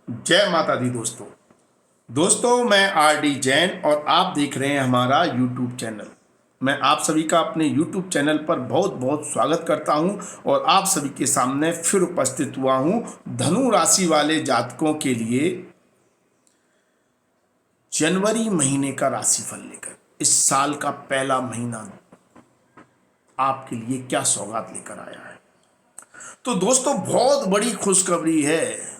जय माता दी दोस्तों। मैं आर डी जैन और आप देख रहे हैं हमारा यूट्यूब चैनल। मैं आप सभी का अपने यूट्यूब चैनल पर बहुत बहुत स्वागत करता हूं और आप सभी के सामने फिर उपस्थित हुआ हूं धनु राशि वाले जातकों के लिए जनवरी महीने का राशिफल लेकर। इस साल का पहला महीना आपके लिए क्या सौगात लेकर आया है। तो दोस्तों, बहुत बड़ी खुशखबरी है।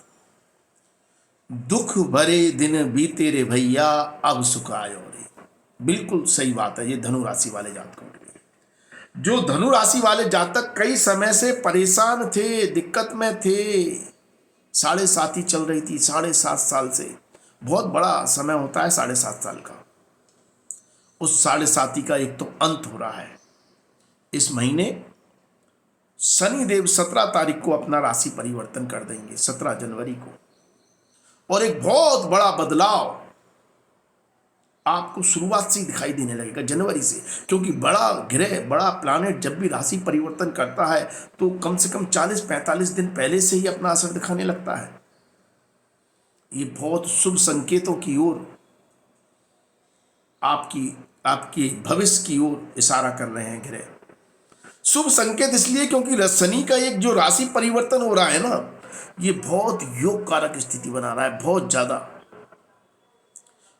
दुख भरे दिन बीते रे भैया, अब सुख आयो रे। बिल्कुल सही बात है ये धनु राशि वाले जातकों के लिए। जो धनु राशि वाले जातक कई समय से परेशान थे, दिक्कत में थे, 7.5 चल रही थी 7.5 साल से। बहुत बड़ा समय होता है 7.5 साल का। उस 7.5 का एक तो अंत हो रहा है। इस महीने शनि देव 17 तारीख को अपना राशि परिवर्तन कर देंगे, 17 जनवरी को। और एक बहुत बड़ा बदलाव आपको शुरुआत से ही दिखाई देने लगेगा जनवरी से, क्योंकि बड़ा ग्रह, बड़ा प्लैनेट जब भी राशि परिवर्तन करता है तो कम से कम 40-45 दिन पहले से ही अपना असर दिखाने लगता है। ये बहुत शुभ संकेतों की ओर, आपकी भविष्य की ओर इशारा कर रहे हैं ग्रह। शुभ संकेत इसलिए क्योंकि शनि का एक जो राशि परिवर्तन हो रहा है ना, ये बहुत योग कारक स्थिति बना रहा है, बहुत ज्यादा।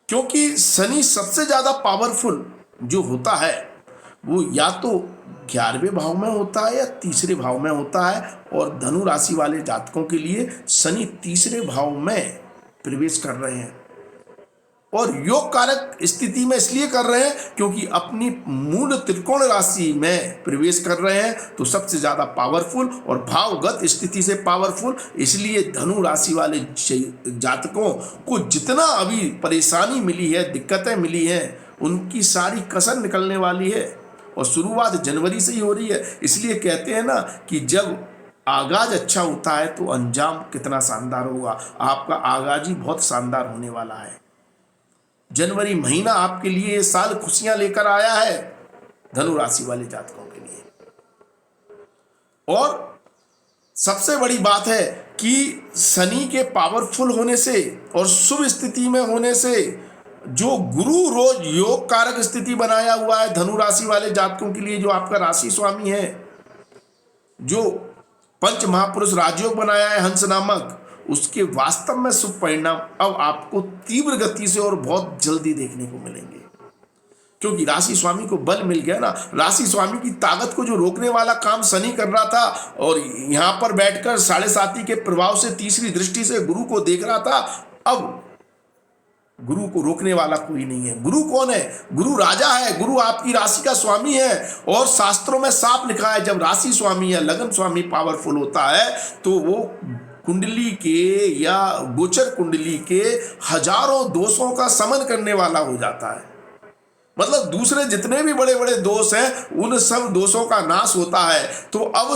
क्योंकि शनि सबसे ज्यादा पावरफुल जो होता है वो या तो 11वें भाव में होता है या तीसरे भाव में होता है। और धनु राशि वाले जातकों के लिए शनि तीसरे भाव में प्रवेश कर रहे हैं और योग कारक स्थिति में इसलिए कर रहे हैं क्योंकि अपनी मूल त्रिकोण राशि में प्रवेश कर रहे हैं, तो सबसे ज्यादा पावरफुल और भावगत स्थिति से पावरफुल। इसलिए धनु राशि वाले जातकों को जितना अभी परेशानी मिली है, दिक्कतें मिली हैं, उनकी सारी कसर निकलने वाली है और शुरुआत जनवरी से ही हो रही है। इसलिए कहते हैं ना कि जब आगाज अच्छा होता है तो अंजाम कितना शानदार होगा। आपका आगाज ही बहुत शानदार होने वाला है। जनवरी महीना आपके लिए ये साल खुशियां लेकर आया है धनु राशि वाले जातकों के लिए। और सबसे बड़ी बात है कि शनि के पावरफुल होने से और शुभ स्थिति में होने से जो गुरु रोज योग कारक स्थिति बनाया हुआ है धनु राशि वाले जातकों के लिए, जो आपका राशि स्वामी है, जो पंच महापुरुष राजयोग बनाया है हंस नामक, उसके वास्तव में शुभ परिणाम अब आपको तीव्र गति से और बहुत जल्दी देखने को मिलेंगे। क्योंकि राशि स्वामी को बल मिल गया ना। राशि स्वामी की ताकत को जो रोकने वाला काम शनि कर रहा था और यहां पर बैठकर 7.5 के प्रभाव से तीसरी दृष्टि से गुरु को देख रहा था, अब गुरु को रोकने वाला कोई नहीं है। गुरु कौन है? गुरु राजा है। गुरु आपकी राशि का स्वामी है और शास्त्रों में साफ लिखा है, जब राशि स्वामी या लगन स्वामी पावरफुल होता है तो वो कुंडली के या गोचर कुंडली के हजारों दोषों का समन करने वाला हो जाता है। मतलब दूसरे जितने भी बड़े बड़े दोष हैं उन सब दोषों का नाश होता है। तो अब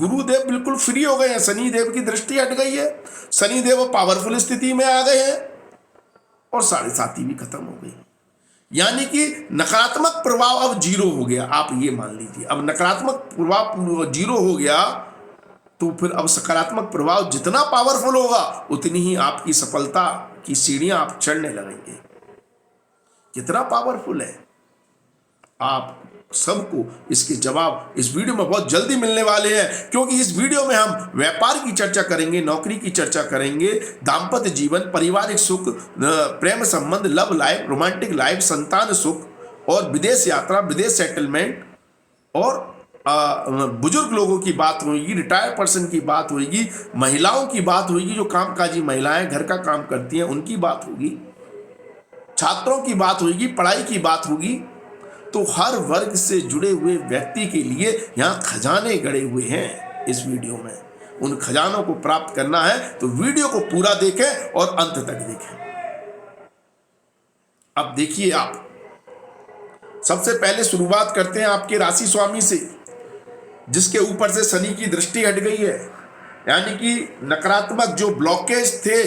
गुरुदेव बिल्कुल फ्री हो गए हैं, शनि देव की दृष्टि हट गई है, शनि देव पावरफुल स्थिति में आ गए हैं और 7.5 भी खत्म हो गई। यानी कि नकारात्मक प्रभाव अब 0 हो गया। आप ये मान लीजिए, अब नकारात्मक प्रभाव 0 हो गया तो फिर अब सकारात्मक प्रभाव जितना पावरफुल होगा उतनी ही आपकी सफलता की सीढ़ियां आप चढ़ने लगेंगे। कितना पावरफुल है, आप सबको इसके जवाब इस वीडियो में बहुत जल्दी मिलने वाले हैं। क्योंकि इस वीडियो में हम व्यापार की चर्चा करेंगे, नौकरी की चर्चा करेंगे, दाम्पत्य जीवन, पारिवारिक सुख, प्रेम संबंध, लव लाइफ, रोमांटिक लाइफ, संतान सुख और विदेश यात्रा, विदेश सेटलमेंट और बुजुर्ग लोगों की बात होगी, रिटायर्ड पर्सन की बात होगी, महिलाओं की बात होगी, जो कामकाजी महिलाएं घर का काम करती हैं उनकी बात होगी, छात्रों की बात होगी, पढ़ाई की बात होगी। तो हर वर्ग से जुड़े हुए व्यक्ति के लिए यहाँ खजाने गड़े हुए हैं इस वीडियो में। उन खजानों को प्राप्त करना है तो वीडियो को पूरा देखें और अंत तक देखें। अब देखिए, आप सबसे पहले शुरुआत करते हैं आपके राशि स्वामी से, जिसके ऊपर से शनि की दृष्टि हट गई है। यानी कि नकारात्मक जो ब्लॉकेज थे,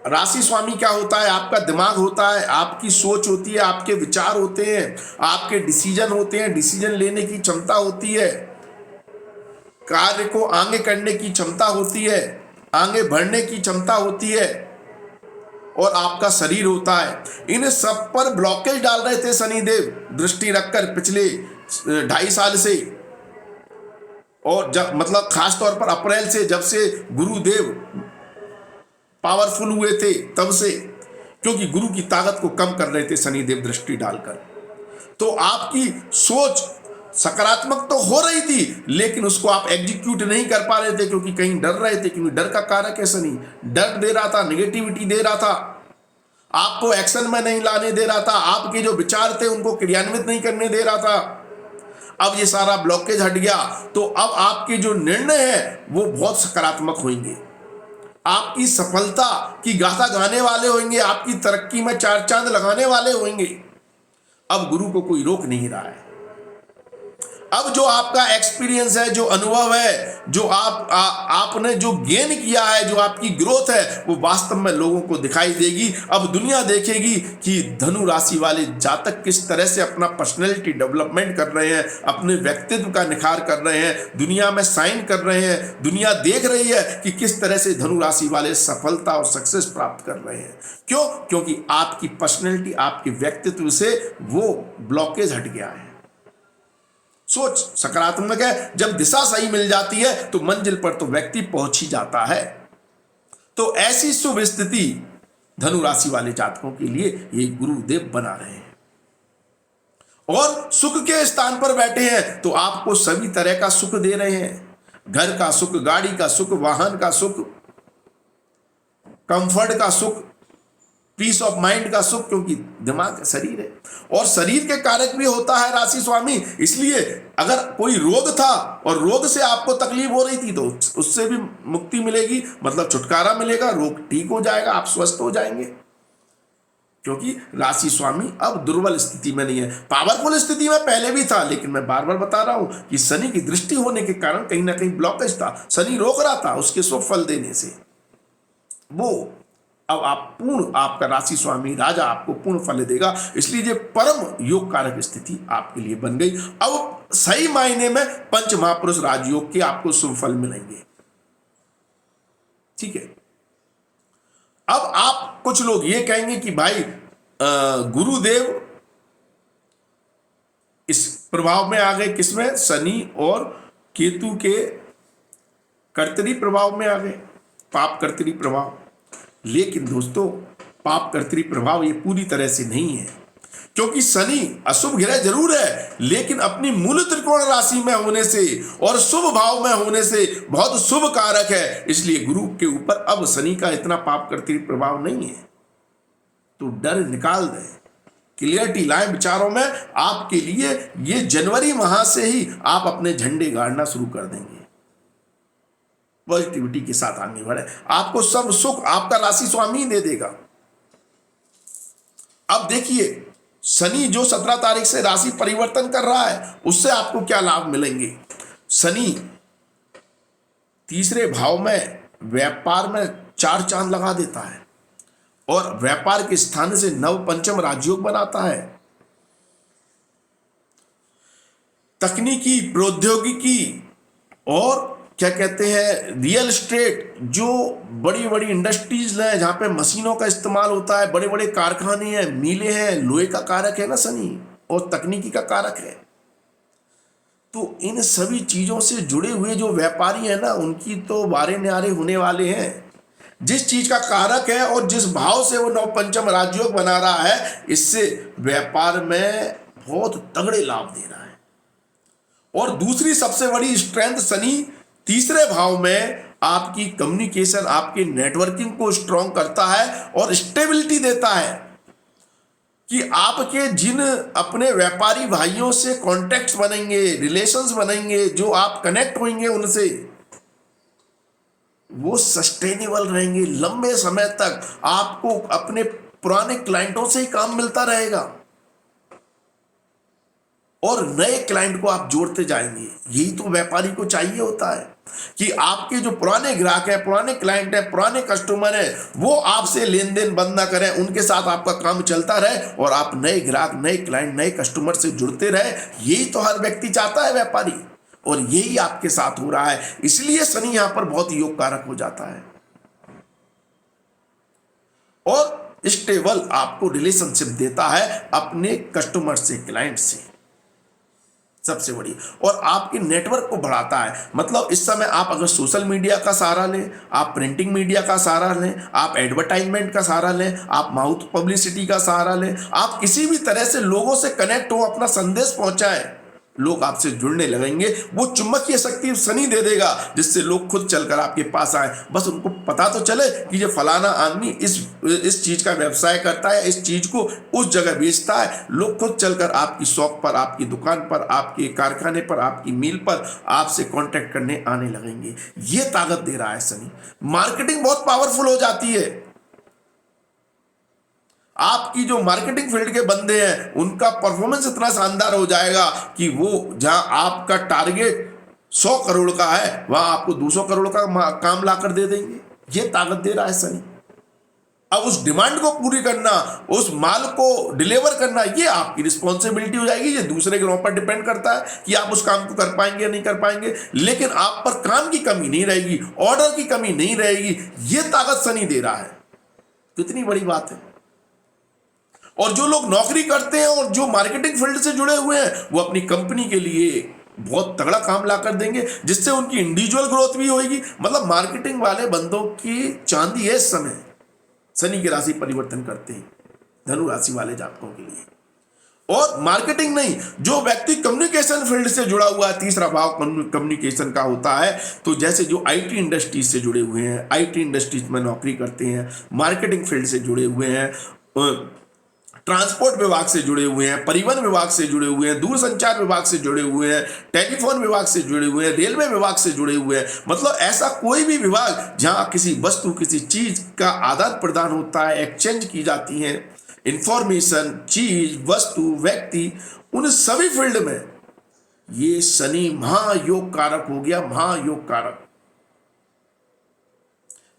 राशि स्वामी क्या होता है? आपका दिमाग होता है, आपकी सोच होती है, आपके विचार होते हैं, आपके डिसीजन होते हैं, डिसीजन लेने की क्षमता होती है, कार्य को आगे करने की क्षमता होती है। आगे बढ़ने की क्षमता होती है और आपका शरीर होता है, इन सब पर ब्लॉकेज डाल रहे थे शनिदेव दृष्टि रखकर पिछले 2.5 साल से। और जब मतलब खास तौर पर अप्रैल से, जब से गुरुदेव पावरफुल हुए थे तब से, क्योंकि गुरु की ताकत को कम कर रहे थे शनिदेव दृष्टि डालकर। तो आपकी सोच सकारात्मक तो हो रही थी, लेकिन उसको आप एग्जीक्यूट नहीं कर पा रहे थे, क्योंकि कहीं डर रहे थे, क्योंकि डर का कारक है शनि। डर दे रहा था, नेगेटिविटी दे रहा था, आपको एक्शन में नहीं लाने दे रहा था, आपके जो विचार थे उनको क्रियान्वित नहीं करने दे रहा था। अब ये सारा ब्लॉकेज हट गया, तो अब आपके जो निर्णय है वो बहुत सकारात्मक होंगे, आपकी सफलता की गाथा गाने वाले होंगे, आपकी तरक्की में 4 चांद लगाने वाले होंगे। अब गुरु को कोई रोक नहीं रहा है। अब जो आपका एक्सपीरियंस है, जो अनुभव है, जो आपने जो गेन किया है, जो आपकी ग्रोथ है, वो वास्तव में लोगों को दिखाई देगी। अब दुनिया देखेगी कि धनु राशि वाले जातक किस तरह से अपना पर्सनैलिटी डेवलपमेंट कर रहे हैं, अपने व्यक्तित्व का निखार कर रहे हैं, दुनिया में साइन कर रहे हैं। दुनिया देख रही है कि किस तरह से धनु राशि वाले सफलता और सक्सेस प्राप्त कर रहे हैं। क्यों? क्योंकि आपकी पर्सनैलिटी, आपके व्यक्तित्व से वो ब्लॉकेज हट गया है। सोच सकारात्मक है। जब दिशा सही मिल जाती है तो मंजिल पर तो व्यक्ति पहुंच ही जाता है। तो ऐसी शुभ स्थिति धनु राशि वाले जातकों के लिए ये गुरुदेव बना रहे हैं और सुख के स्थान पर बैठे हैं, तो आपको सभी तरह का सुख दे रहे हैं। घर का सुख, गाड़ी का सुख, वाहन का सुख, कंफर्ट का सुख, पीस ऑफ माइंड का सुख, क्योंकि दिमाग शरीर है और शरीर के कारक भी होता है राशि स्वामी। इसलिए अगर कोई रोग था और रोग से आपको तकलीफ हो रही थी तो उससे भी मुक्ति मिलेगी, मतलब छुटकारा मिलेगा, रोग ठीक हो जाएगा, आप स्वस्थ हो जाएंगे। क्योंकि राशि स्वामी अब दुर्बल स्थिति में नहीं है, पावरफुल स्थिति में पहले भी था, लेकिन मैं बार बार बता रहा हूं कि शनि की दृष्टि होने के कारण कहीं ना कहीं ब्लॉकेज था। शनि रोक रहा था उसके शुभ फल देने से। वो अब आपका राशि स्वामी राजा आपको पूर्ण फल देगा। इसलिए ये परम योग कारक स्थिति आपके लिए बन गई। अब सही मायने में पंच महापुरुष राजयोग के आपको शुभ फल मिलेंगे। ठीक है। अब आप कुछ लोग ये कहेंगे कि भाई गुरुदेव इस प्रभाव में आ गए, किसमें? शनि और केतु के कर्तरी प्रभाव में आ गए, पाप कर्तरी प्रभाव। लेकिन दोस्तों, पाप कर्तरी प्रभाव ये पूरी तरह से नहीं है, क्योंकि शनि अशुभ ग्रह जरूर है, लेकिन अपनी मूल त्रिकोण राशि में होने से और शुभ भाव में होने से बहुत शुभ कारक है। इसलिए गुरु के ऊपर अब शनि का इतना पाप कर्तरी प्रभाव नहीं है। तो डर निकाल दें, क्लियरिटी लाएं विचारों में। आपके लिए ये जनवरी माह से ही आप अपने झंडे गाड़ना शुरू कर देंगे। पॉजिटिविटी के साथ आगे बढ़े, आपको सब सुख आपका राशि स्वामी दे देगा। अब देखिए, शनि जो 17 तारीख से राशि परिवर्तन कर रहा है, उससे आपको क्या लाभ मिलेंगे। शनि तीसरे भाव में व्यापार में 4 चांद लगा देता है और व्यापार के स्थान से नव पंचम राजयोग बनाता है। तकनीकी, प्रौद्योगिकी और क्या कहते हैं, रियल एस्टेट, जो बड़ी बड़ी इंडस्ट्रीज हैं जहां पे मशीनों का इस्तेमाल होता है, बड़े बड़े कारखाने हैं, मिलें हैं, लोहे का कारक है ना शनि, और तकनीकी का कारक है। तो इन सभी चीजों से जुड़े हुए जो व्यापारी हैं ना, उनकी तो बारे न्यारे होने वाले हैं। जिस चीज का कारक है और जिस भाव से वो नव पंचम राजयोग बना रहा है, इससे व्यापार में बहुत तगड़े लाभ दे रहा है। और दूसरी सबसे बड़ी स्ट्रेंथ, शनि तीसरे भाव में आपकी कम्युनिकेशन, आपकी नेटवर्किंग को स्ट्रॉन्ग करता है और स्टेबिलिटी देता है कि आपके जिन अपने व्यापारी भाइयों से कॉन्टैक्ट्स बनेंगे, रिलेशंस बनेंगे, जो आप कनेक्ट होंगे उनसे, वो सस्टेनेबल रहेंगे। लंबे समय तक आपको अपने पुराने क्लाइंटों से ही काम मिलता रहेगा और नए क्लाइंट को आप जोड़ते जाएंगे। यही तो व्यापारी को चाहिए होता है कि आपके जो पुराने ग्राहक हैं, पुराने क्लाइंट हैं, पुराने कस्टमर हैं, वो आपसे लेन देन बंद ना करें, उनके साथ आपका काम चलता रहे और आप नए ग्राहक, नए क्लाइंट, नए कस्टमर से जुड़ते रहे। यही तो हर व्यक्ति चाहता है, व्यापारी, और यही आपके साथ हो रहा है। इसलिए शनि यहां पर बहुत योग कारक हो जाता है। और स्टेबल आपको रिलेशनशिप देता है अपने कस्टमर से, क्लाइंट से, सबसे बड़ी, और आपके नेटवर्क को बढ़ाता है। मतलब इस समय आप अगर सोशल मीडिया का सहारा लें, आप प्रिंटिंग मीडिया का सहारा लें, आप एडवर्टाइजमेंट का सहारा लें, आप माउथ पब्लिसिटी का सहारा लें, आप किसी भी तरह से लोगों से कनेक्ट हो, अपना संदेश पहुंचाएं, लोग आपसे जुड़ने लगेंगे। वो चुंबकीय शक्ति शनि दे देगा जिससे लोग खुद चलकर आपके पास आए। बस उनको पता तो चले कि ये फलाना आदमी इस चीज का व्यवसाय करता है, इस चीज को उस जगह बेचता है। लोग खुद चलकर आपकी शॉप पर, आपकी दुकान पर, आपके कारखाने पर, आपकी मिल पर आपसे कांटेक्ट करने आने लगेंगे। ये ताकत दे रहा है शनि। मार्केटिंग बहुत पावरफुल हो जाती है। आपकी जो मार्केटिंग फील्ड के बंदे हैं उनका परफॉर्मेंस इतना शानदार हो जाएगा कि वो जहां आपका टारगेट 100 करोड़ का है वहां आपको 200 करोड़ का काम लाकर दे देंगे। ये ताकत दे रहा है शनि। अब उस डिमांड को पूरी करना, उस माल को डिलीवर करना, ये आपकी रिस्पॉन्सिबिलिटी हो जाएगी। ये दूसरे के ऊपर डिपेंड करता है कि आप उस काम को कर पाएंगे या नहीं कर पाएंगे, लेकिन आप पर काम की कमी नहीं रहेगी, ऑर्डर की कमी नहीं रहेगी। ये ताकत शनि दे रहा है। कितनी बड़ी बात है। और जो लोग नौकरी करते हैं और जो मार्केटिंग फील्ड से जुड़े हुए हैं वो अपनी कंपनी के लिए बहुत तगड़ा काम ला कर देंगे, जिससे उनकी इंडिविजुअल ग्रोथ भी होगी। मतलब मार्केटिंग वाले बंदों की चांदी है इस समय। शनि की राशि परिवर्तन करते हैं धनु राशि वाले जातकों के लिए। और मार्केटिंग नहीं, जो व्यक्ति कम्युनिकेशन फील्ड से जुड़ा हुआ है, तीसरा भाव कम्युनिकेशन का होता है, तो जैसे जो आईटी इंडस्ट्रीज से जुड़े हुए हैं, आईटी इंडस्ट्रीज में नौकरी करते हैं, मार्केटिंग फील्ड से जुड़े हुए हैं, ट्रांसपोर्ट विभाग से जुड़े हुए हैं, परिवहन विभाग से जुड़े हुए हैं, दूरसंचार विभाग से जुड़े हुए हैं, टेलीफोन विभाग से जुड़े हुए हैं, रेलवे विभाग से जुड़े हुए हैं। मतलब ऐसा कोई भी विभाग जहां किसी वस्तु, किसी चीज का आदान प्रदान होता है, एक्सचेंज की जाती है इंफॉर्मेशन, चीज, वस्तु, व्यक्ति, उन सभी फील्ड में ये शनि महायोग कारक हो गया। महायोग कारक,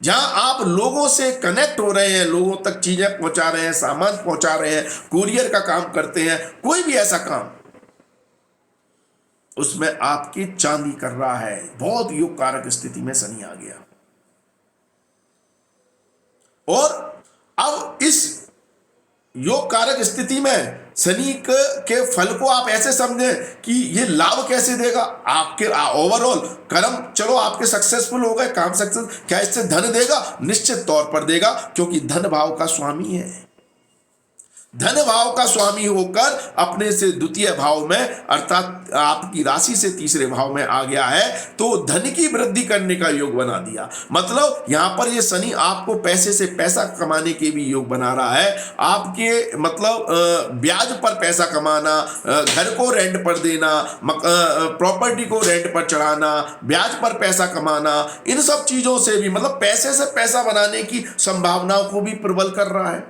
जहां आप लोगों से कनेक्ट हो रहे हैं, लोगों तक चीजें पहुंचा रहे हैं, सामान पहुंचा रहे हैं, कुरियर का काम करते हैं, कोई भी ऐसा काम, उसमें आपकी चांदी कर रहा है। बहुत योग कारक स्थिति में शनि आ गया। और अब इस योग कारक स्थिति में शनि के फल को आप ऐसे समझें कि ये लाभ कैसे देगा आपके ओवरऑल कर्म। चलो आपके सक्सेसफुल हो गए, काम सक्सेस, क्या इससे धन देगा? निश्चित तौर पर देगा, क्योंकि धन भाव का स्वामी है। धन भाव का स्वामी होकर अपने से द्वितीय भाव में, अर्थात आपकी राशि से तीसरे भाव में आ गया है, तो धन की वृद्धि करने का योग बना दिया। मतलब यहां पर ये शनि आपको पैसे से पैसा कमाने के भी योग बना रहा है। आपके मतलब ब्याज पर पैसा कमाना, घर को रेंट पर देना, प्रॉपर्टी को रेंट पर चढ़ाना, ब्याज पर पैसा कमाना, इन सब चीजों से भी, मतलब पैसे से पैसा बनाने की संभावनाओं को भी प्रबल कर रहा है।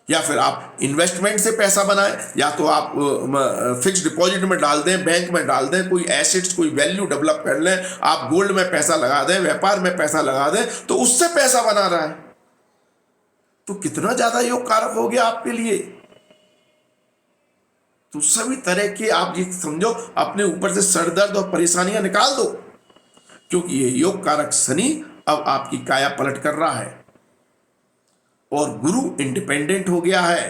या फिर आप इन्वेस्टमेंट से पैसा बनाएं, या तो आप फिक्स डिपॉजिट में डाल दें, बैंक में डाल दें, कोई एसेट्स, कोई वैल्यू डेवलप कर लें, आप गोल्ड में पैसा लगा दें, व्यापार में पैसा लगा दें, तो उससे पैसा बना रहा है। तो कितना ज्यादा योग कारक हो गया आपके लिए। तो सभी तरह के आप ये समझो अपने ऊपर से सर दर्द और परेशानियां निकाल दो, क्योंकि ये योग कारक शनि अब आपकी काया पलट कर रहा है और गुरु इंडिपेंडेंट हो गया है।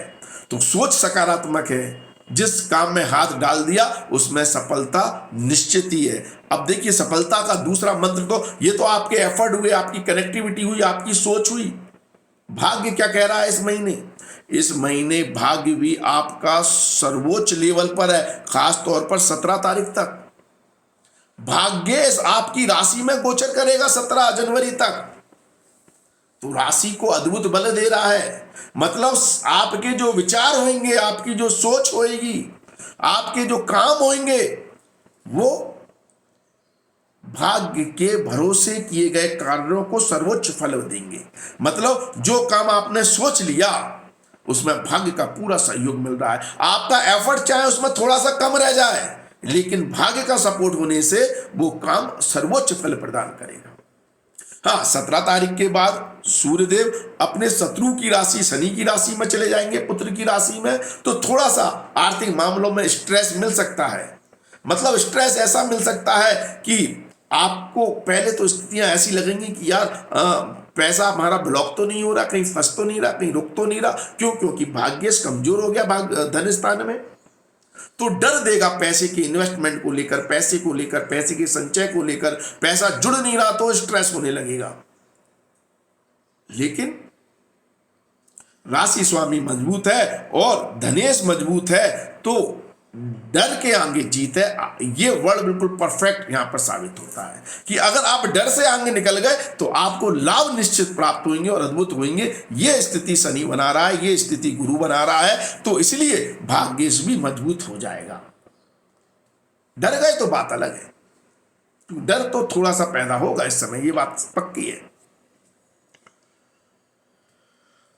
तो सोच सकारात्मक है, जिस काम में हाथ डाल दिया उसमें सफलता निश्चित ही है। अब देखिए सफलता का दूसरा मंत्र, तो ये तो आपके एफर्ट हुए, आपकी कनेक्टिविटी हुई, आपकी सोच हुई। भाग्य क्या कह रहा है इस महीने? इस महीने भाग्य भी आपका सर्वोच्च लेवल पर है, खास तौर पर 17 तारीख तक भाग्य आपकी राशि में गोचर करेगा 17 जनवरी तक। तो राशि को अद्भुत बल दे रहा है। मतलब आपके जो विचार होंगे, आपकी जो सोच होगी, आपके जो काम होंगे, वो भाग्य के भरोसे किए गए कार्यों को सर्वोच्च फल देंगे। मतलब जो काम आपने सोच लिया उसमें भाग्य का पूरा सहयोग मिल रहा है। आपका एफर्ट चाहे उसमें थोड़ा सा कम रह जाए, लेकिन भाग्य का सपोर्ट होने से वो काम सर्वोच्च फल प्रदान करेगा। हाँ, 17 तारीख के बाद सूर्यदेव अपने शत्रु की राशि शनि की राशि में चले जाएंगे, पुत्र की राशि में, तो थोड़ा सा आर्थिक मामलों में स्ट्रेस मिल सकता है। मतलब स्ट्रेस ऐसा मिल सकता है कि आपको पहले तो स्थितियां ऐसी लगेंगी कि यार पैसा हमारा ब्लॉक तो नहीं हो रहा, कहीं फंस तो नहीं रहा, कहीं रुक तो नहीं रहा। क्यों? क्योंकि भाग्येश कमजोर हो गया धन स्थान में। तो डर देगा पैसे के इन्वेस्टमेंट को लेकर, पैसे को लेकर, पैसे के संचय को लेकर। पैसा जुड़ नहीं रहा तो स्ट्रेस होने लगेगा। लेकिन राशि स्वामी मजबूत है और धनेश मजबूत है, तो डर के आगे जीत है। ये वर्ड बिल्कुल परफेक्ट यहां पर साबित होता है कि अगर आप डर से आगे निकल गए तो आपको लाभ निश्चित प्राप्त होंगे और अद्भुत होंगे। ये स्थिति शनि बना रहा है, ये स्थिति गुरु बना रहा है, तो इसलिए भाग्येश भी मजबूत हो जाएगा। डर गए तो बात अलग है, डर तो थोड़ा सा पैदा होगा इस समय, ये बात पक्की है।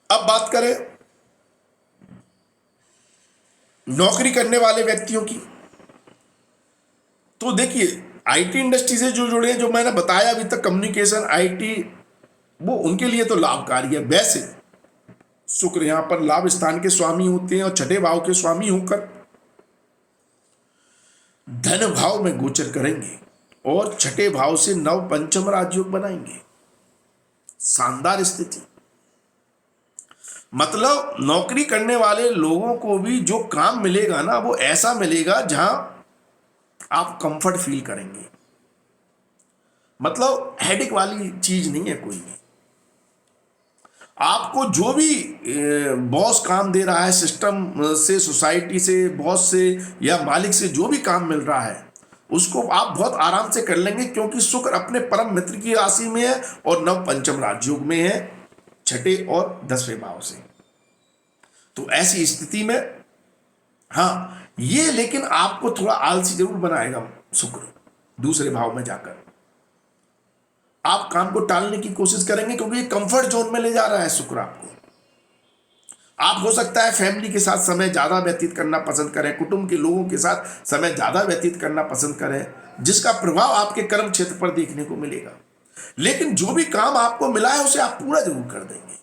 अब बात करें नौकरी करने वाले व्यक्तियों की, तो देखिए आईटी इंडस्ट्री से जो जुड़े हैं, जो मैंने बताया अभी तक, कम्युनिकेशन, आईटी, वो उनके लिए तो लाभकारी है। वैसे शुक्र यहां पर लाभ स्थान के स्वामी होते हैं और छठे भाव के स्वामी होकर धन भाव में गोचर करेंगे और छठे भाव से नव पंचम राजयोग बनाएंगे। शानदार स्थिति। मतलब नौकरी करने वाले लोगों को भी जो काम मिलेगा ना, वो ऐसा मिलेगा जहां आप कंफर्ट फील करेंगे। मतलब हेडेक वाली चीज नहीं है कोई भी। आपको जो भी बॉस काम दे रहा है, सिस्टम से, सोसाइटी से, बॉस से या मालिक से जो भी काम मिल रहा है, उसको आप बहुत आराम से कर लेंगे, क्योंकि शुक्र अपने परम मित्र की राशि में है और नव पंचम राजयोग में है, छठे और 10वें भाव से। तो ऐसी स्थिति में हाँ, ये लेकिन आपको थोड़ा आलसी जरूर बनाएगा शुक्र। दूसरे भाव में जाकर आप काम को टालने की कोशिश करेंगे, क्योंकि ये कंफर्ट जोन में ले जा रहा है शुक्र आपको। आप हो सकता है फैमिली के साथ समय ज्यादा व्यतीत करना पसंद करें, कुटुंब के लोगों के साथ समय ज्यादा व्यतीत करना पसंद करें, जिसका प्रभाव आपके कर्म क्षेत्र पर देखने को मिलेगा। लेकिन जो भी काम आपको मिला है उसे आप पूरा जरूर कर देंगे।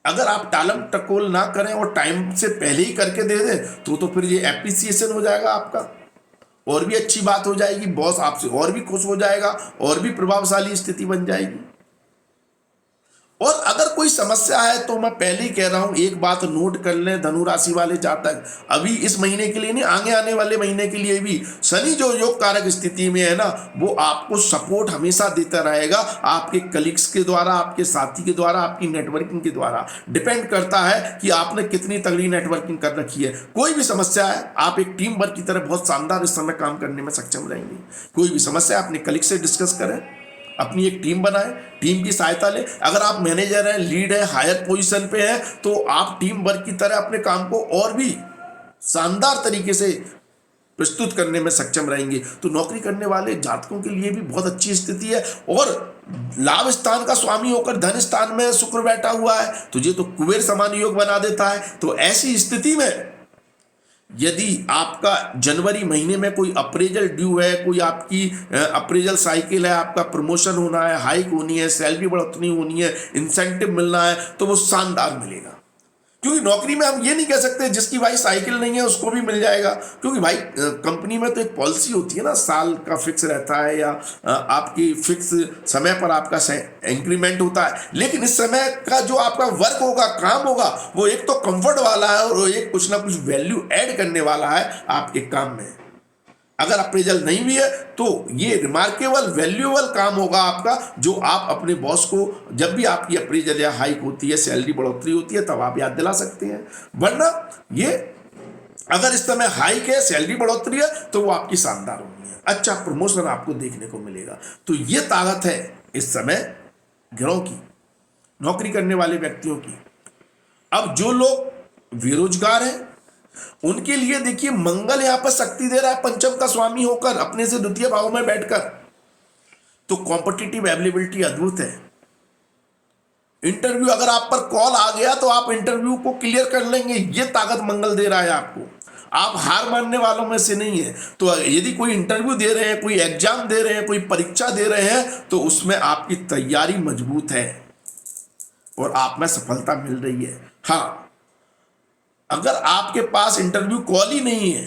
अगर आप टालम टकोल ना करें और टाइम से पहले ही करके दे दें तो फिर ये एप्रिसिएशन हो जाएगा आपका, और भी अच्छी बात हो जाएगी, बॉस आपसे और भी खुश हो जाएगा, और भी प्रभावशाली स्थिति बन जाएगी। और अगर कोई समस्या है तो मैं पहले ही कह रहा हूं, एक बात नोट कर लें धनु राशि वाले जातक, अभी इस महीने के लिए नहीं, आगे आने वाले महीने के लिए भी शनि जो योग कारक स्थिति में है ना, वो आपको सपोर्ट हमेशा देता रहेगा। आपके कलीग्स के द्वारा, आपके साथी के द्वारा, आपकी नेटवर्किंग के द्वारा। डिपेंड करता है कि आपने कितनी तगड़ी नेटवर्किंग कर रखी है। कोई भी समस्या है, आप एक टीम वर्क की तरह बहुत शानदार इस समय काम करने में सक्षम रहेंगे। कोई भी समस्या अपने कलीग से डिस्कस करें, अपनी एक टीम बनाएं, टीम की सहायता लें। अगर आप मैनेजर हैं, लीड है, हायर पोजीशन पे हैं, तो आप टीम वर्क की तरह अपने काम को और भी शानदार तरीके से प्रस्तुत करने में सक्षम रहेंगे। तो नौकरी करने वाले जातकों के लिए भी बहुत अच्छी स्थिति है। और लाभ स्थान का स्वामी होकर धन स्थान में शुक्र बैठा हुआ है, तो ये तो कुबेर समान योग बना देता है। तो ऐसी स्थिति में यदि आपका जनवरी महीने में कोई अप्रेजल ड्यू है, कोई आपकी अप्रेजल साइकिल है, आपका प्रमोशन होना है, हाइक होनी है, सैलरी बढ़ोतरी होनी है, इंसेंटिव मिलना है, तो वो शानदार मिलेगा। क्योंकि नौकरी में हम ये नहीं कह सकते जिसकी भाई साइकिल नहीं है उसको भी मिल जाएगा, क्योंकि भाई कंपनी में तो एक पॉलिसी होती है ना, साल का फिक्स रहता है या आपकी फिक्स समय पर आपका इंक्रीमेंट होता है। लेकिन इस समय का जो आपका वर्क होगा, काम होगा, वो एक तो कंफर्ट वाला है और एक कुछ ना कुछ वैल्यू ऐड करने वाला है आपके काम में। अगर अप्रेजल नहीं भी है तो ये रिमार्केबल वैल्यूएबल काम होगा आपका, जो आप अपने बॉस को जब भी आपकी अप्रेजल या हाइक होती है, सैलरी बढ़ोतरी होती है, तब आप याद दिला सकते हैं। वरना ये अगर इस समय हाइक है, सैलरी बढ़ोतरी है, तो वो आपकी शानदार होनी है, अच्छा प्रमोशन आपको देखने को मिलेगा। तो ये ताकत है इस समय ग्रहों की, नौकरी करने वाले व्यक्तियों की। अब जो लोग बेरोजगार हैं उनके लिए देखिए मंगल यहां पर शक्ति दे रहा है पंचम का स्वामी होकर, अपने से द्वितीय भाव में बैठकर। तो कॉम्पिटिटिव एबिलिटी अद्भुत है। इंटरव्यू अगर आप पर कॉल आ गया तो आप इंटरव्यू को क्लियर कर लेंगे, ये ताकत मंगल दे रहा है आपको। आप हार मानने वालों में से नहीं है। तो यदि कोई इंटरव्यू दे रहे हैं, कोई एग्जाम दे रहे हैं, कोई परीक्षा दे रहे हैं, तो उसमें आपकी तैयारी मजबूत है और आप में सफलता मिल रही है। हाँ, अगर आपके पास इंटरव्यू कॉल ही नहीं है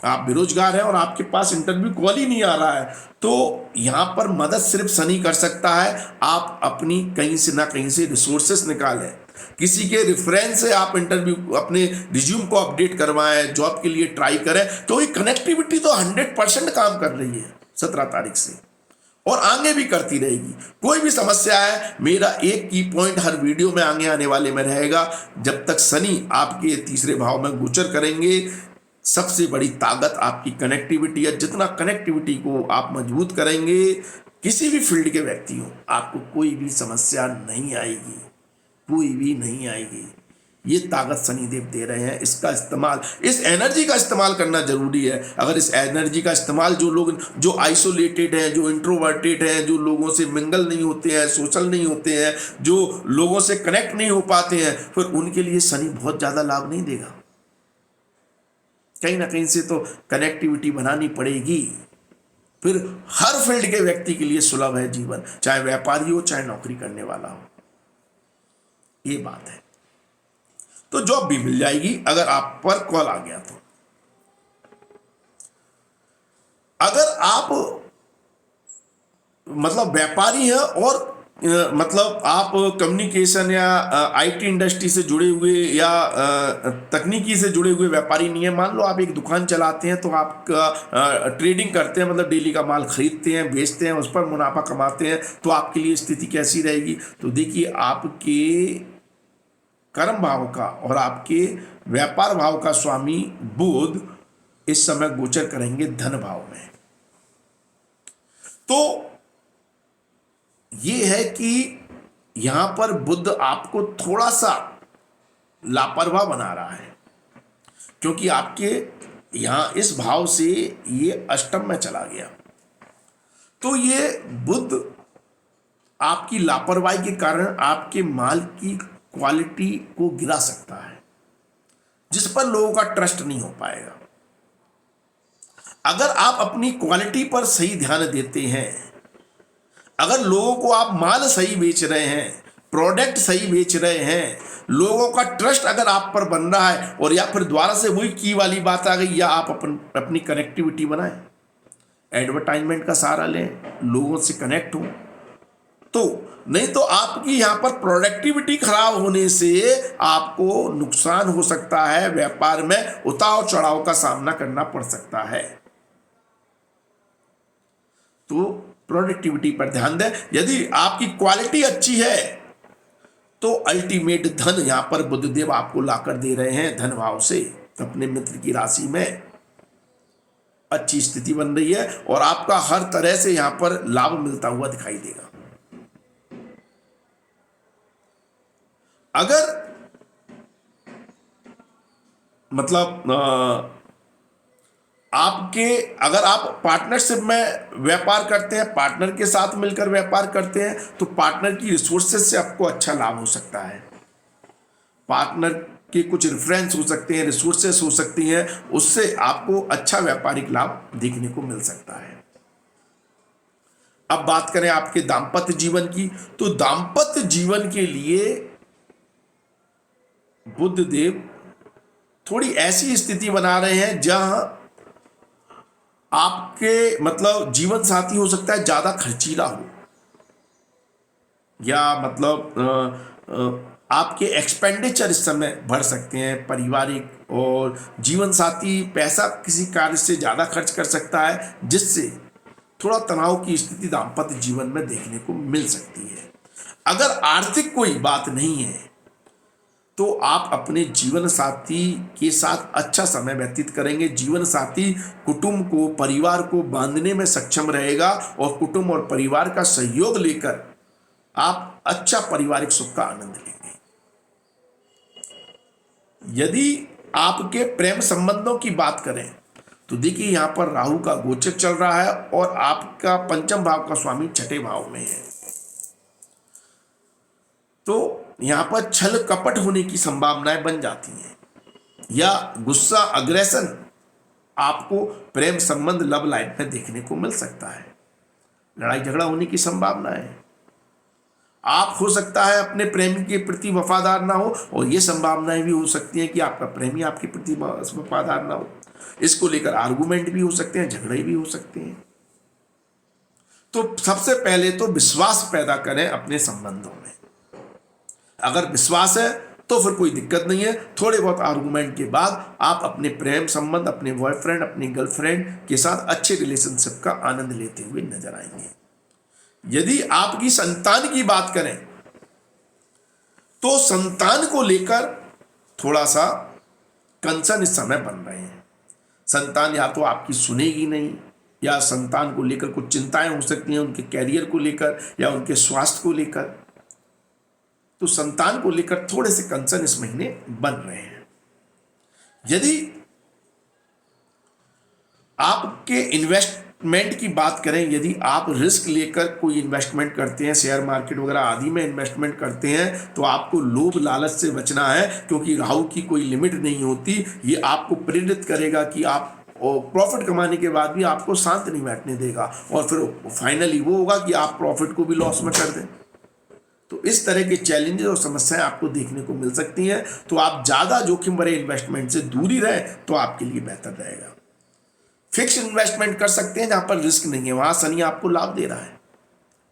आप बेरोजगार हैं और आपके पास इंटरव्यू कॉल ही नहीं आ रहा है, तो यहाँ पर मदद सिर्फ शनि कर सकता है। आप अपनी कहीं से ना कहीं से रिसोर्सेस निकालें, किसी के रेफरेंस से आप इंटरव्यू अपने रिज्यूम को अपडेट करवाएं, जॉब के लिए ट्राई करें, क्योंकि कनेक्टिविटी तो 100% काम कर रही है 17 तारीख से और आगे भी करती रहेगी। कोई भी समस्या है, मेरा एक की पॉइंट हर वीडियो में आगे आने वाले में रहेगा। जब तक शनि आपके तीसरे भाव में गोचर करेंगे, सबसे बड़ी ताकत आपकी कनेक्टिविटी है। जितना कनेक्टिविटी को आप मजबूत करेंगे, किसी भी फील्ड के व्यक्ति हो, आपको कोई भी समस्या नहीं आएगी, कोई भी नहीं आएगी। ये ताकत शनिदेव दे रहे हैं। इसका इस्तेमाल, इस एनर्जी का इस्तेमाल करना जरूरी है। अगर इस एनर्जी का इस्तेमाल जो लोग जो आइसोलेटेड हैं, जो इंट्रोवर्टेड हैं, जो लोगों से मिंगल नहीं होते हैं, सोशल नहीं होते हैं, जो लोगों से कनेक्ट नहीं हो पाते हैं, फिर उनके लिए शनि बहुत ज़्यादा लाभ नहीं देगा। कहीं ना कहीं से तो कनेक्टिविटी बनानी पड़ेगी। फिर हर फील्ड के व्यक्ति के लिए सुलभ है जीवन, चाहे व्यापारी हो, चाहे नौकरी करने वाला हो। ये बात है। तो जॉब भी मिल जाएगी अगर आप पर कॉल आ गया तो। अगर आप मतलब व्यापारी हैं और मतलब आप कम्युनिकेशन या आईटी इंडस्ट्री से जुड़े हुए या तकनीकी से जुड़े हुए व्यापारी नहीं है, मान लो आप एक दुकान चलाते हैं, तो आप ट्रेडिंग करते हैं, मतलब डेली का माल खरीदते हैं, बेचते हैं, उस पर मुनाफा कमाते हैं, तो आपके लिए स्थिति कैसी रहेगी? तो देखिए, आपके कर्म भाव का और आपके व्यापार भाव का स्वामी बुध इस समय गोचर करेंगे धन भाव में। तो ये है कि यहां पर बुध आपको थोड़ा सा लापरवाह बना रहा है, क्योंकि आपके यहां इस भाव से ये अष्टम में चला गया। तो ये बुध आपकी लापरवाही के कारण आपके माल की क्वालिटी को गिरा सकता है, जिस पर लोगों का ट्रस्ट नहीं हो पाएगा। अगर आप अपनी क्वालिटी पर सही ध्यान देते हैं, अगर लोगों को आप माल सही बेच रहे हैं, प्रोडक्ट सही बेच रहे हैं, लोगों का ट्रस्ट अगर आप पर बन रहा है, और या फिर दोबारा से वही की वाली बात आ गई, या आप अपनी कनेक्टिविटी बनाएं, एडवर्टाइजमेंट का सहारा लें, लोगों से कनेक्ट हो, तो नहीं तो आपकी यहां पर प्रोडक्टिविटी खराब होने से आपको नुकसान हो सकता है। व्यापार में उतार चढ़ाव का सामना करना पड़ सकता है। तो प्रोडक्टिविटी पर ध्यान दें। यदि आपकी क्वालिटी अच्छी है तो अल्टीमेट धन यहां पर बुधदेव आपको लाकर दे रहे हैं धन भाव से, अपने मित्र की राशि में अच्छी स्थिति बन रही है और आपका हर तरह से यहां पर लाभ मिलता हुआ दिखाई देगा। अगर मतलब अगर आप पार्टनरशिप में व्यापार करते हैं, पार्टनर के साथ मिलकर व्यापार करते हैं, तो पार्टनर की रिसोर्सेज से आपको अच्छा लाभ हो सकता है। पार्टनर के कुछ रेफरेंस हो सकते हैं, रिसोर्सेज हो सकती हैं, उससे आपको अच्छा व्यापारिक लाभ देखने को मिल सकता है। अब बात करें आपके दाम्पत्य जीवन की, तो दाम्पत्य जीवन के लिए बुधदेव थोड़ी ऐसी स्थिति बना रहे हैं जहां आपके मतलब जीवन साथी हो सकता है ज्यादा खर्चीला हो, या मतलब आपके एक्सपेंडिचर इस समय बढ़ सकते हैं पारिवारिक, और जीवन साथी पैसा किसी कार्य से ज्यादा खर्च कर सकता है, जिससे थोड़ा तनाव की स्थिति दाम्पत्य जीवन में देखने को मिल सकती है। अगर आर्थिक कोई बात नहीं है तो आप अपने जीवन साथी के साथ अच्छा समय व्यतीत करेंगे। जीवन साथी कुटुंब को, परिवार को बांधने में सक्षम रहेगा और कुटुंब और परिवार का सहयोग लेकर आप अच्छा पारिवारिक सुख का आनंद लेंगे। यदि आपके प्रेम संबंधों की बात करें तो देखिए, यहां पर राहु का गोचर चल रहा है और आपका पंचम भाव का स्वामी छठे भाव में है, तो यहां पर छल कपट होने की संभावनाएं बन जाती हैं, या गुस्सा, अग्रेशन आपको प्रेम संबंध लव लाइफ में देखने को मिल सकता है। लड़ाई झगड़ा होने की संभावना है। आप हो सकता है अपने प्रेमी के प्रति वफादार ना हो, और ये संभावनाएं भी हो सकती हैं कि आपका प्रेमी आपके प्रति वफादार ना हो। इसको लेकर आर्गुमेंट भी हो सकते हैं, झगड़े भी हो सकते हैं। तो सबसे पहले तो विश्वास पैदा करें अपने संबंधों में। अगर विश्वास है तो फिर कोई दिक्कत नहीं है। थोड़े बहुत आर्गुमेंट के बाद आप अपने प्रेम संबंध, अपने बॉयफ्रेंड, अपनी गर्लफ्रेंड के साथ अच्छे रिलेशनशिप का आनंद लेते हुए नजर आएंगे। यदि आपकी संतान की बात करें तो संतान को लेकर थोड़ा सा कंसर्न इस समय बन रहे हैं। संतान या तो आपकी सुनेगी नहीं, या संतान को लेकर कुछ चिंताएं हो सकती हैं, उनके कैरियर को लेकर या उनके स्वास्थ्य को लेकर। तो संतान को लेकर थोड़े से कंसर्न इस महीने बन रहे हैं। यदि आपके इन्वेस्टमेंट की बात करें, यदि आप रिस्क लेकर कोई इन्वेस्टमेंट करते हैं, शेयर मार्केट वगैरह आदि में इन्वेस्टमेंट करते हैं, तो आपको लोभ लालच से बचना है, क्योंकि राहु की कोई लिमिट नहीं होती। ये आपको प्रेरित करेगा कि आप प्रॉफिट कमाने के बाद भी आपको शांत नहीं बैठने देगा, और फिर फाइनली वो होगा कि आप प्रॉफिट को भी लॉस में कर दें। तो इस तरह के चैलेंजेस और समस्याएं आपको देखने को मिल सकती हैं। तो आप ज़्यादा जोखिम भरे इन्वेस्टमेंट से दूरी रहें तो आपके लिए बेहतर रहेगा। फिक्स इन्वेस्टमेंट कर सकते हैं जहां पर रिस्क नहीं है, वहां शनि आपको लाभ दे रहा है।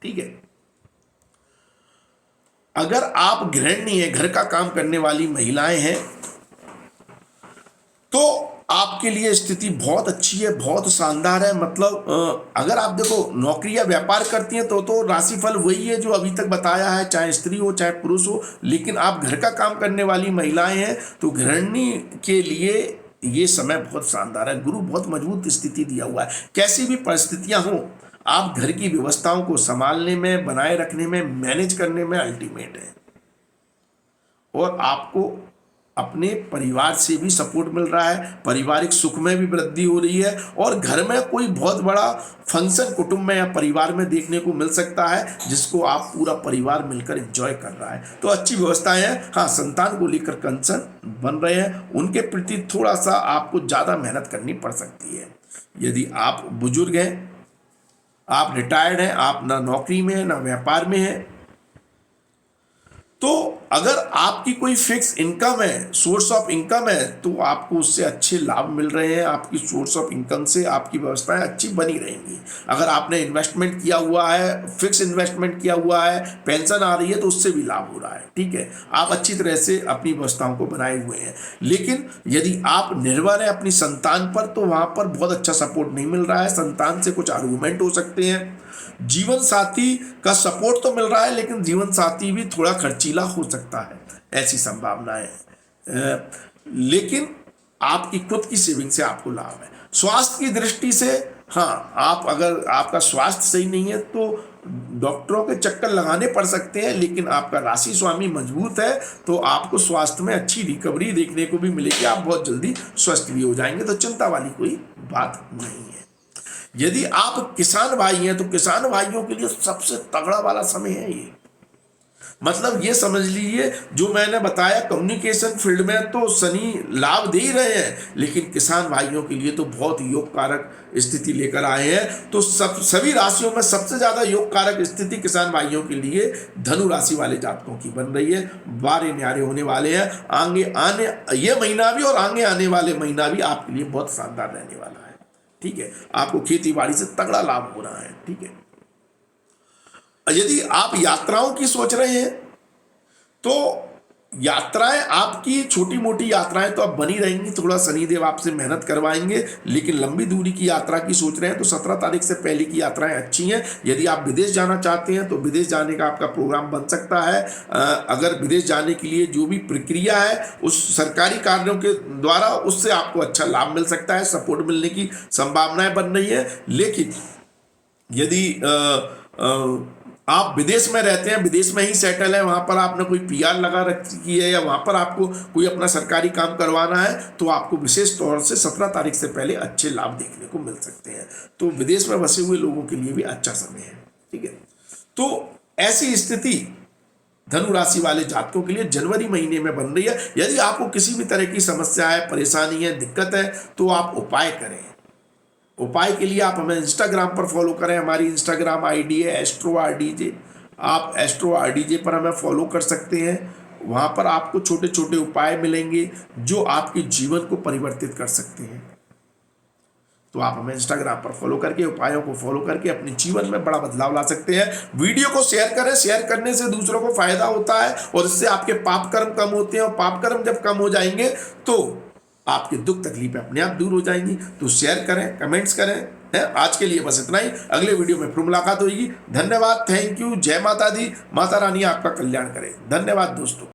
ठीक है। अगर आप गृहिणी है, घर का काम करने वाली महिलाएं हैं, तो आपके लिए स्थिति बहुत अच्छी है, बहुत शानदार है। मतलब अगर आप देखो नौकरी या व्यापार करती हैं तो राशिफल वही है जो अभी तक बताया है, चाहे स्त्री हो चाहे पुरुष हो। लेकिन आप घर का काम करने वाली महिलाएं हैं तो गृहिणी के लिए ये समय बहुत शानदार है। गुरु बहुत मजबूत स्थिति दिया हुआ है। कैसी भी परिस्थितियां हो, आप घर की व्यवस्थाओं को संभालने में, बनाए रखने में, मैनेज करने में अल्टीमेट है। और आपको अपने परिवार से भी सपोर्ट मिल रहा है, पारिवारिक सुख में भी वृद्धि हो रही है, और घर में कोई बहुत बड़ा फंक्शन कुटुंब में या परिवार में देखने को मिल सकता है, जिसको आप पूरा परिवार मिलकर एंजॉय कर रहा है। तो अच्छी व्यवस्थाएं हैं। हाँ, संतान को लेकर कंसर्न बन रहे हैं, उनके प्रति थोड़ा सा आपको ज़्यादा मेहनत करनी पड़ सकती है। यदि आप बुजुर्ग हैं, आप रिटायर्ड हैं, आप ना नौकरी में हैं ना व्यापार में हैं, तो अगर आपकी कोई फिक्स इनकम है, सोर्स ऑफ इनकम है, तो आपको उससे अच्छे लाभ मिल रहे हैं। आपकी सोर्स ऑफ इनकम से आपकी व्यवस्थाएं अच्छी बनी रहेंगी। अगर आपने इन्वेस्टमेंट किया हुआ है, फिक्स इन्वेस्टमेंट किया हुआ है, पेंशन आ रही है, तो उससे भी लाभ हो रहा है। ठीक है, आप अच्छी तरह से अपनी व्यवस्थाओं को बनाए हुए हैं। लेकिन यदि आप निर्भर हैं अपनी संतान पर, तो वहां पर बहुत अच्छा सपोर्ट नहीं मिल रहा है। संतान से कुछ आर्गुमेंट हो सकते हैं। जीवन साथी का सपोर्ट तो मिल रहा है, लेकिन जीवन साथी भी थोड़ा खर्चीला हो सकता है, ऐसी संभावना है। लेकिन आपकी खुद की सेविंग से आपको लाभ है। स्वास्थ्य की दृष्टि से हाँ, आप अगर आपका स्वास्थ्य सही नहीं है तो डॉक्टरों के चक्कर लगाने पड़ सकते हैं, लेकिन आपका राशि स्वामी मजबूत है तो आपको स्वास्थ्य में अच्छी रिकवरी देखने को भी मिलेगी। आप बहुत जल्दी स्वस्थ भी हो जाएंगे, तो चिंता वाली कोई बात नहीं है। यदि आप किसान भाई हैं तो किसान भाइयों के लिए सबसे तगड़ा वाला समय है ये। मतलब ये समझ लीजिए, जो मैंने बताया कम्युनिकेशन फील्ड में तो शनि लाभ दे ही रहे हैं, लेकिन किसान भाइयों के लिए तो बहुत योग कारक स्थिति लेकर आए हैं। तो सभी राशियों में सबसे ज्यादा योग कारक स्थिति किसान भाइयों के लिए धनु राशि वाले जातकों की बन रही है। बारे न्यारे होने वाले हैं। आगे आने ये महीना भी और आगे आने वाले महीना भी आपके लिए बहुत शानदार रहने वाला है। ठीक है, आपको खेती बाड़ी से तगड़ा लाभ हो रहा है। ठीक है, यदि आप यात्राओं की सोच रहे हैं तो यात्राएं आपकी छोटी मोटी यात्राएं तो अब बनी रहेंगी, थोड़ा शनिदेव आपसे मेहनत करवाएंगे। लेकिन लंबी दूरी की यात्रा की सोच रहे हैं तो 17 तारीख से पहले की यात्राएं अच्छी हैं। यदि आप विदेश जाना चाहते हैं तो विदेश जाने का आपका प्रोग्राम बन सकता है। अगर विदेश जाने के लिए जो भी प्रक्रिया है उस सरकारी कार्यों के द्वारा, उससे आपको अच्छा लाभ मिल सकता है, सपोर्ट मिलने की संभावनाएं बन रही है। लेकिन यदि आप विदेश में रहते हैं, विदेश में ही सेटल है, वहाँ पर आपने कोई पीआर लगा रखी है या वहाँ पर आपको कोई अपना सरकारी काम करवाना है, तो आपको विशेष तौर से 17 तारीख से पहले अच्छे लाभ देखने को मिल सकते हैं। तो विदेश में बसे हुए लोगों के लिए भी अच्छा समय है। ठीक है, तो ऐसी स्थिति धनु राशि वाले जातकों के लिए जनवरी महीने में बन रही है। यदि आपको किसी भी तरह की समस्या है, परेशानी है, दिक्कत है, तो आप उपाय करें। उपाय के लिए आप हमें इंस्टाग्राम पर फॉलो करें। हमारी इंस्टाग्राम आईडी है एस्ट्रो आरडीजे। आप एस्ट्रो आरडीजे पर हमें फॉलो कर सकते हैं। वहाँ पर आपको छोटे छोटे उपाय मिलेंगे जो आपके जीवन को परिवर्तित कर सकते हैं। तो आप हमें इंस्टाग्राम पर फॉलो करके, उपायों को फॉलो करके अपने जीवन में बड़ा बदलाव ला सकते हैं। वीडियो को शेयर करें, शेयर करने से दूसरों को फायदा होता है और इससे आपके पाप कर्म कम होते हैं, और पाप कर्म जब कम हो जाएंगे तो आपके दुख तकलीफें अपने आप दूर हो जाएंगी। तो शेयर करें, कमेंट्स करें। है आज के लिए बस इतना ही, अगले वीडियो में फिर मुलाकात होगी। धन्यवाद, थैंक यू, जय माता दी, माता रानी आपका कल्याण करे। धन्यवाद दोस्तों।